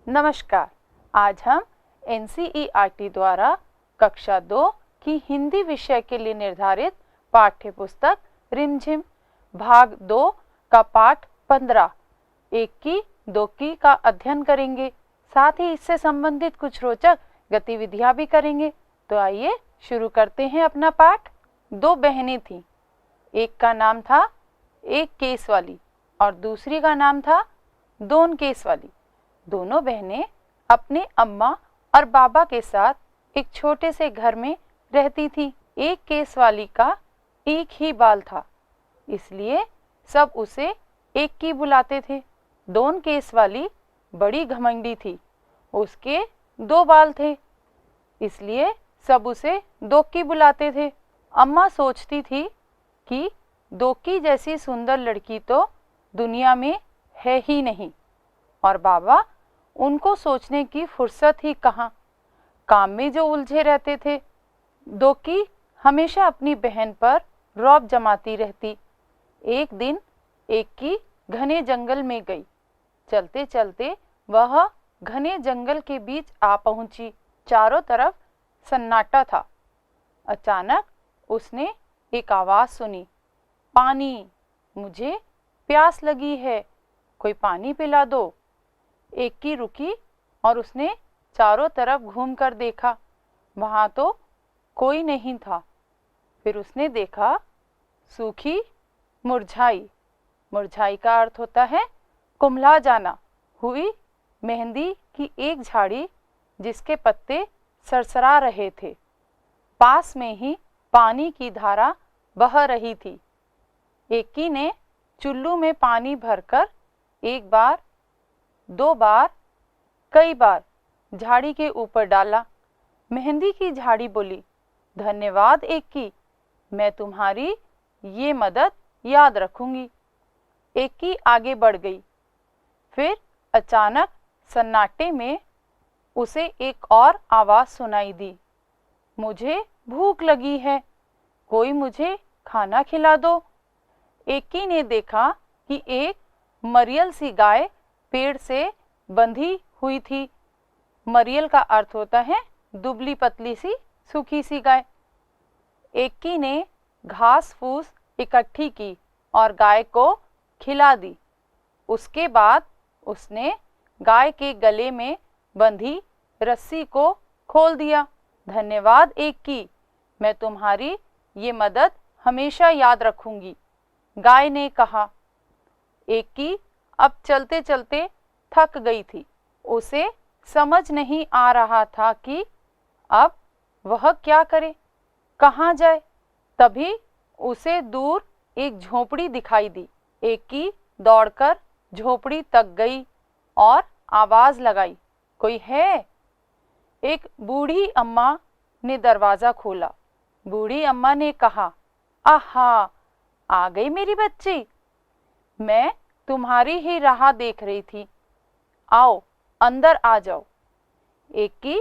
नमस्कार। आज हम NCERT द्वारा कक्षा 2 की हिंदी विषय के लिए निर्धारित पाठ्य पुस्तक रिमझिम भाग 2 का पाठ 15 एक की दो की का अध्ययन करेंगे। साथ ही इससे संबंधित कुछ रोचक गतिविधियां भी करेंगे। तो आइए शुरू करते हैं अपना पाठ। दो बहनें थीं। एक का नाम था एक केस वाली और दूसरी का नाम था दोन केस वाली। दोनों बहनें अपने अम्मा और बाबा के साथ एक छोटे से घर में रहती थी। एक केस वाली का एक ही बाल था, इसलिए सब उसे एक की बुलाते थे। दोन केस वाली बड़ी घमंडी थी, उसके दो बाल थे, इसलिए सब उसे दो की बुलाते थे। अम्मा सोचती थी कि दो की जैसी सुंदर लड़की तो दुनिया में है ही नहीं, और बाबा उनको सोचने की फुर्सत ही कहाँ, काम में जो उलझे रहते थे। दो की हमेशा अपनी बहन पर रौब जमाती रहती। एक दिन एक की घने जंगल में गई। चलते चलते वह घने जंगल के बीच आ पहुंची। चारों तरफ सन्नाटा था। अचानक उसने एक आवाज सुनी, पानी, मुझे प्यास लगी है, कोई पानी पिला दो। एक की रुकी और उसने चारों तरफ घूमकर देखा, वहां तो कोई नहीं था। फिर उसने देखा सूखी मुरझाई। मुरझाई का अर्थ होता है कुम्हला जाना हुई मेहंदी की एक झाड़ी, जिसके पत्ते सरसरा रहे थे। पास में ही पानी की धारा बह रही थी। एक की ने चुल्लू में पानी भरकर एक बार, दो बार, कई बार झाड़ी के ऊपर डाला। मेहंदी की झाड़ी बोली, धन्यवाद एक की, मैं तुम्हारी ये मदद याद रखूंगी। एक की आगे बढ़ गई। फिर अचानक सन्नाटे में उसे एक और आवाज सुनाई दी, मुझे भूख लगी है, कोई मुझे खाना खिला दो। एक की ने देखा कि एक मरियल सी गाय पेड़ से बंधी हुई थी। मरियल का अर्थ होता है दुबली पतली सी सूखी सी गाय। एक की ने घास फूस इकट्ठी की और गाय को खिला दी। उसके बाद उसने गाय के गले में बंधी रस्सी को खोल दिया। धन्यवाद एक की, मैं तुम्हारी ये मदद हमेशा याद रखूंगी, गाय ने कहा। एक की अब चलते चलते थक गई थी। उसे समझ नहीं आ रहा था कि अब वह क्या करे, कहाँ जाए। तभी उसे दूर एक झोपड़ी दिखाई दी। एक की दौड़कर झोपड़ी तक गई और आवाज लगाई, कोई है? एक बूढ़ी अम्मा ने दरवाजा खोला। बूढ़ी अम्मा ने कहा, आहा, आ गई मेरी बच्ची, मैं तुम्हारी ही राह देख रही थी, आओ अंदर आ जाओ। एक की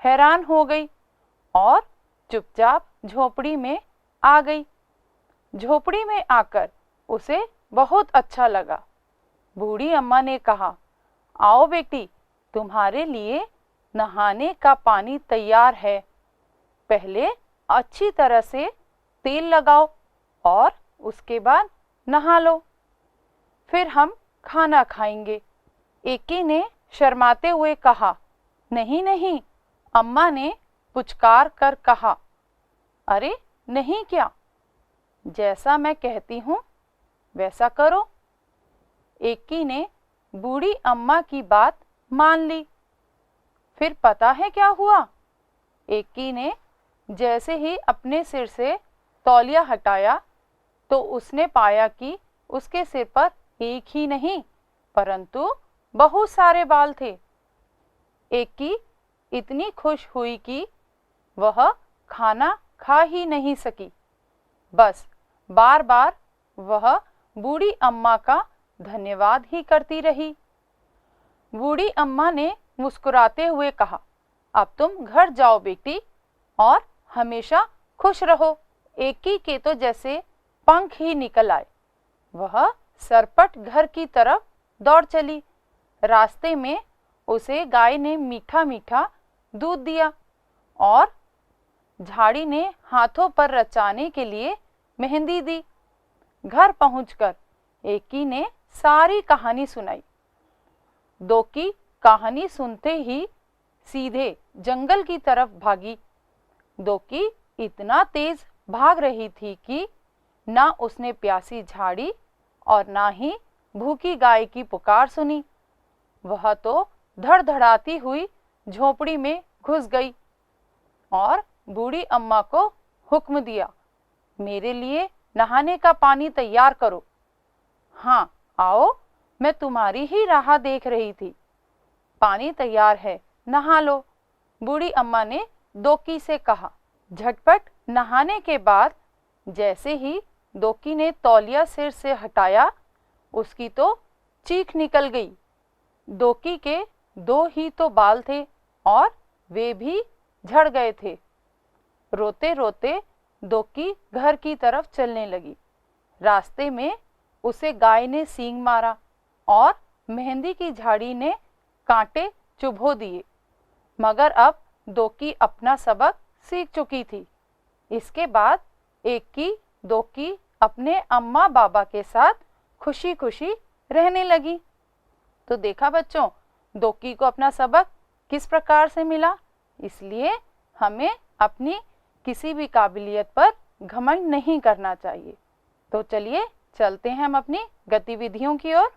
हैरान हो गई और चुपचाप झोपड़ी में आ गई। झोपड़ी में आकर उसे बहुत अच्छा लगा। बूढ़ी अम्मा ने कहा, आओ बेटी, तुम्हारे लिए नहाने का पानी तैयार है, पहले अच्छी तरह से तेल लगाओ और उसके बाद नहा लो, फिर हम खाना खाएंगे। एक की ने शर्माते हुए कहा, नहीं नहीं। अम्मा ने पुचकार कर कहा, अरे नहीं क्या, जैसा मैं कहती हूँ वैसा करो। एक की ने बूढ़ी अम्मा की बात मान ली। फिर पता है क्या हुआ? एक की ने जैसे ही अपने सिर से तौलिया हटाया तो उसने पाया कि उसके सिर पर एक ही नहीं परंतु बहुत सारे बाल थे। एक की इतनी खुश हुई कि वह खाना खा ही नहीं सकी। बस बार बार वह बूढ़ी अम्मा का धन्यवाद ही करती रही। बूढ़ी अम्मा ने मुस्कुराते हुए कहा, अब तुम घर जाओ बेटी और हमेशा खुश रहो। एक की के तो जैसे पंख ही निकल आए। वह सरपट घर की तरफ दौड़ चली। रास्ते में उसे गाय ने मीठा मीठा दूध दिया और झाड़ी ने हाथों पर रचाने के लिए मेहंदी दी। घर पहुंचकर एकी ने सारी कहानी सुनाई। दोकी कहानी सुनते ही सीधे जंगल की तरफ भागी। दोकी इतना तेज भाग रही थी कि ना उसने प्यासी झाड़ी और ना ही भूखी गाय की पुकार सुनी। वह तो धड़धड़ाती हुई झोपड़ी में घुस गई और बूढ़ी अम्मा को हुक्म दिया, मेरे लिए नहाने का पानी तैयार करो। हाँ आओ, मैं तुम्हारी ही राह देख रही थी। पानी तैयार है, नहा लो, बूढ़ी अम्मा ने दोकी से कहा। झटपट नहाने के बाद जैसे ही दोकी ने तौलिया सिर से हटाया, उसकी तो चीख निकल गई। दोकी के 2 ही तो बाल थे और वे भी झड़ गए थे। रोते रोते दोकी घर की तरफ चलने लगी। रास्ते में उसे गाय ने सींग मारा और मेहंदी की झाड़ी ने कांटे चुभो दिए, मगर अब दोकी अपना सबक सीख चुकी थी। इसके बाद दोकी अपने अम्मा बाबा के साथ खुशी खुशी रहने लगी। तो देखा बच्चों, दोकी को अपना सबक किस प्रकार से मिला। इसलिए हमें अपनी किसी भी काबिलियत पर घमंड नहीं करना चाहिए। तो चलिए चलते हैं हम अपनी गतिविधियों की ओर।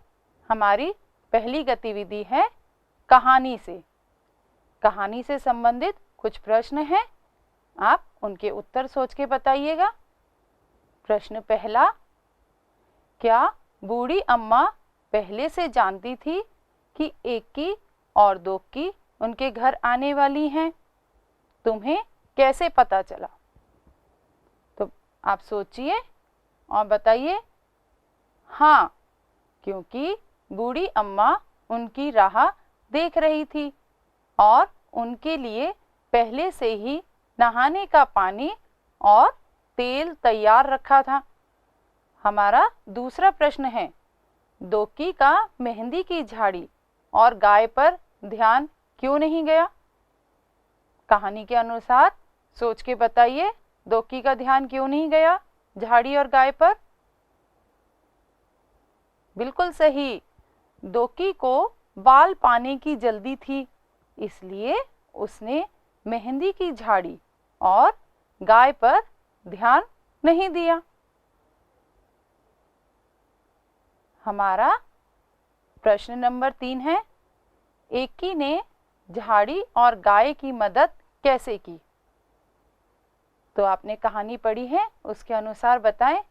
हमारी पहली गतिविधि है कहानी से। कहानी से संबंधित कुछ प्रश्न हैं, आप उनके उत्तर सोच के बताइएगा। प्रश्न पहला, क्या बूढ़ी अम्मा पहले से जानती थी कि एकी और दोकी उनके घर आने वाली हैं? तुम्हें कैसे पता चला? तो आप सोचिए और बताइए। हाँ, क्योंकि बूढ़ी अम्मा उनकी राह देख रही थी और उनके लिए पहले से ही नहाने का पानी और तेल तैयार रखा था। हमारा दूसरा प्रश्न है, दोकी का मेहंदी की झाड़ी और गाय पर ध्यान क्यों नहीं गया? कहानी के अनुसार सोच के बताइए, दोकी का ध्यान क्यों नहीं गया झाड़ी और गाय पर? बिल्कुल सही, दोकी को बाल पाने की जल्दी थी, इसलिए उसने मेहंदी की झाड़ी और गाय पर ध्यान नहीं दिया। हमारा प्रश्न नंबर 3 है, एकी ने झाड़ी और गाय की मदद कैसे की? तो आपने कहानी पढ़ी है, उसके अनुसार बताएं,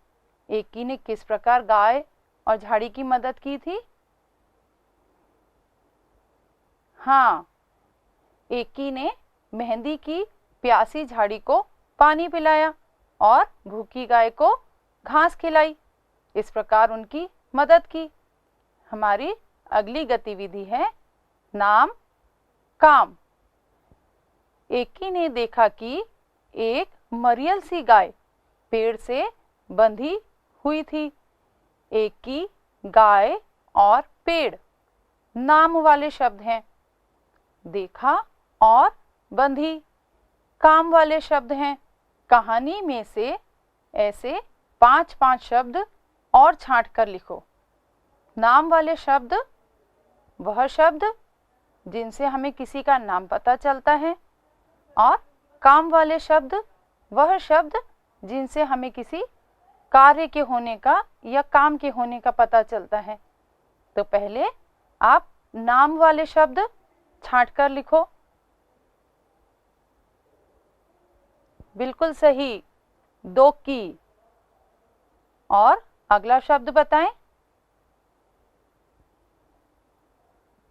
एकी ने किस प्रकार गाय और झाड़ी की मदद की थी? हाँ, एकी ने मेहंदी की प्यासी झाड़ी को पानी पिलाया और भूखी गाय को घास खिलाई। इस प्रकार उनकी मदद की। हमारी अगली गतिविधि है नाम काम। एकी ने देखा कि एक मरियल सी गाय पेड़ से बंधी हुई थी। एकी, गाय और पेड़ नाम वाले शब्द हैं। देखा और बंधी काम वाले शब्द हैं। कहानी में से ऐसे 5-5 शब्द और छांट कर लिखो। नाम वाले शब्द वह शब्द जिनसे हमें किसी का नाम पता चलता है, और काम वाले शब्द वह शब्द जिनसे हमें किसी कार्य के होने का या काम के होने का पता चलता है। तो पहले आप नाम वाले शब्द छांट कर लिखो। बिल्कुल सही, दोकी। और अगला शब्द बताएं,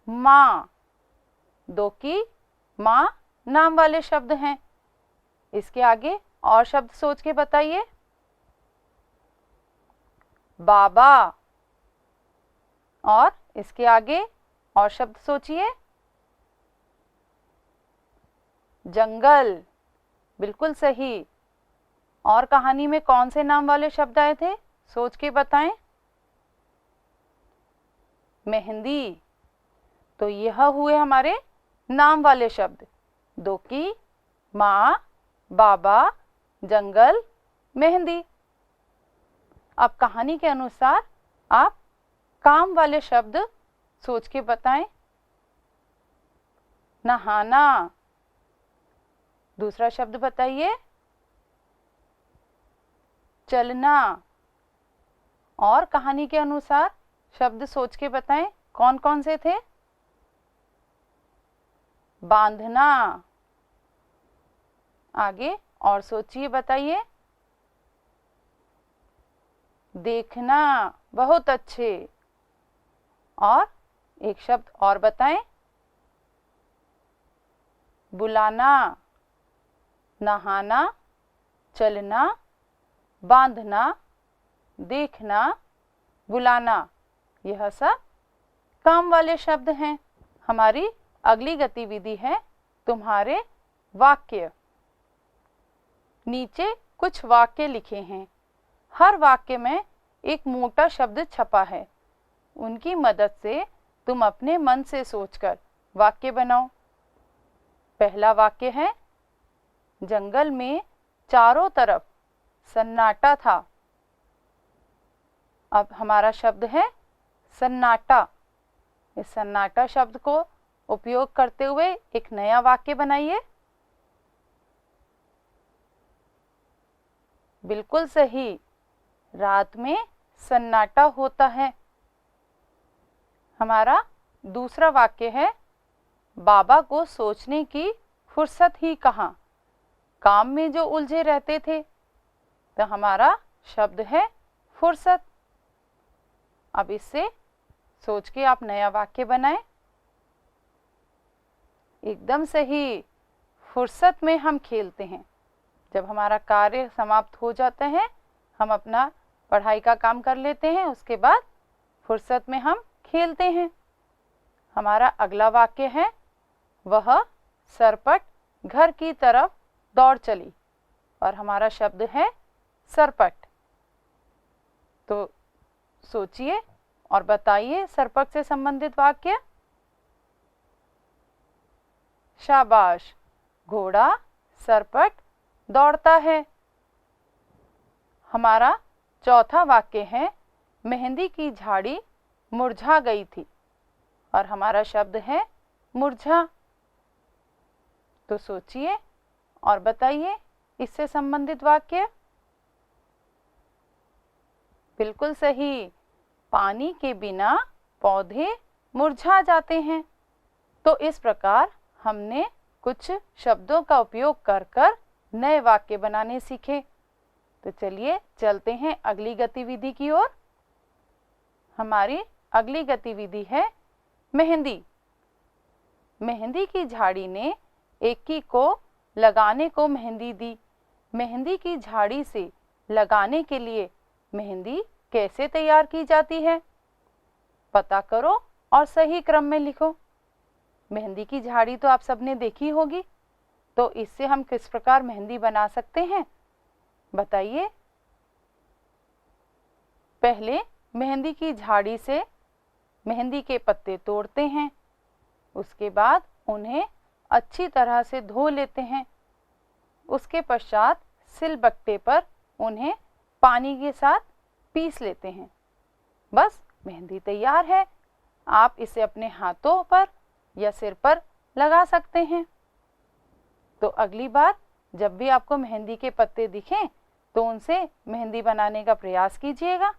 माँ। दोकी, माँ नाम वाले शब्द हैं। इसके आगे और शब्द सोच के बताइए। बाबा। और इसके आगे और शब्द सोचिए। जंगल। बिल्कुल सही। और कहानी में कौन से नाम वाले शब्द आए थे, सोच के बताएं। मेहंदी। तो यह हुए हमारे नाम वाले शब्द, दो की, माँ, बाबा, जंगल, मेहंदी। अब कहानी के अनुसार आप काम वाले शब्द सोच के बताएं। नहाना, दूसरा शब्द बताइए। चलना, और कहानी के अनुसार शब्द सोच के बताएं कौन कौन से थे। बांधना, आगे और सोचिए बताइए। देखना, बहुत अच्छे। और एक शब्द और बताएं। बुलाना, नहाना, चलना, बांधना, देखना, बुलाना, यह सब काम वाले शब्द हैं। हमारी अगली गतिविधि है तुम्हारे वाक्य। नीचे कुछ वाक्य लिखे हैं। हर वाक्य में एक मोटा शब्द छपा है। उनकी मदद से तुम अपने मन से सोचकर वाक्य बनाओ। पहला वाक्य है, जंगल में चारों तरफ सन्नाटा था। अब हमारा शब्द है सन्नाटा। इस सन्नाटा शब्द को उपयोग करते हुए एक नया वाक्य बनाइए। बिल्कुल सही, रात में सन्नाटा होता है। हमारा दूसरा वाक्य है, बाबा को सोचने की फुर्सत ही कहाँ, काम में जो उलझे रहते थे। तो हमारा शब्द है फुर्सत। अब इससे सोच के आप नया वाक्य बनाएं। एकदम सही, फुर्सत में हम खेलते हैं। जब हमारा कार्य समाप्त हो जाता है, हम अपना पढ़ाई का काम कर लेते हैं, उसके बाद फुर्सत में हम खेलते हैं। हमारा अगला वाक्य है, वह सरपट घर की तरफ दौड़ चली। और हमारा शब्द है सरपट। तो सोचिए और बताइए सरपट से संबंधित वाक्य। शाबाश, घोड़ा सरपट दौड़ता है। हमारा चौथा वाक्य है, मेहंदी की झाड़ी मुरझा गई थी। और हमारा शब्द है मुरझा। तो सोचिए और बताइए इससे संबंधित वाक्य। बिल्कुल सही, पानी के बिना पौधे मुरझा जाते हैं। तो इस प्रकार हमने कुछ शब्दों का उपयोग कर नए वाक्य बनाने सीखे। तो चलिए चलते हैं अगली गतिविधि की ओर। हमारी अगली गतिविधि है मेहंदी। मेहंदी की झाड़ी ने एकी को लगाने को मेहंदी दी। मेहंदी की झाड़ी से लगाने के लिए मेहंदी कैसे तैयार की जाती है, पता करो और सही क्रम में लिखो। मेहंदी की झाड़ी तो आप सबने देखी होगी, तो इससे हम किस प्रकार मेहंदी बना सकते हैं बताइए। पहले मेहंदी की झाड़ी से मेहंदी के पत्ते तोड़ते हैं। उसके बाद उन्हें अच्छी तरह से धो लेते हैं। उसके पश्चात सिलबट्टे पर उन्हें पानी के साथ पीस लेते हैं। बस मेहंदी तैयार है। आप इसे अपने हाथों पर या सिर पर लगा सकते हैं। तो अगली बार जब भी आपको मेहंदी के पत्ते दिखें तो उनसे मेहंदी बनाने का प्रयास कीजिएगा।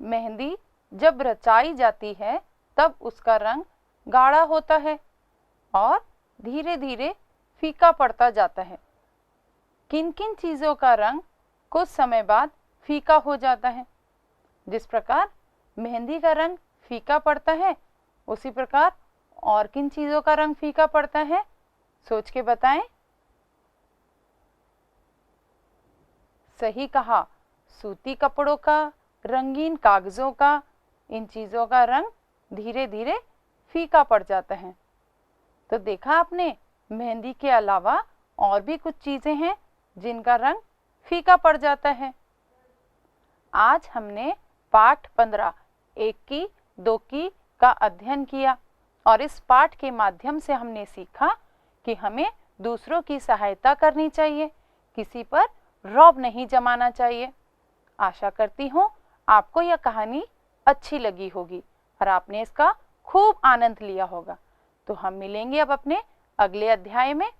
मेहंदी जब रचाई जाती है तब उसका रंग गाढ़ा होता है और धीरे धीरे फीका पड़ता जाता है। किन किन चीज़ों का रंग कुछ समय बाद फीका हो जाता है? जिस प्रकार मेहंदी का रंग फीका पड़ता है, उसी प्रकार और किन चीज़ों का रंग फीका पड़ता है? सोच के बताएं। सही कहा, सूती कपड़ों का, रंगीन कागज़ों का, इन चीज़ों का रंग धीरे धीरे फीका पड़ जाता है। तो देखा आपने, मेहंदी के अलावा और भी कुछ चीज़ें हैं जिनका रंग फीका पड़ जाता है। आज हमने पाठ 15 1 की 2 की का अध्ययन किया। और इस पाठ के माध्यम से हमने सीखा कि हमें दूसरों की सहायता करनी चाहिए, किसी पर रौब नहीं जमाना चाहिए। आशा करती हूँ आपको यह कहानी अच्छी लगी होगी और आपने इसका खूब आनंद लिया होगा। तो हम मिलेंगे अब अपने अगले अध्याय में।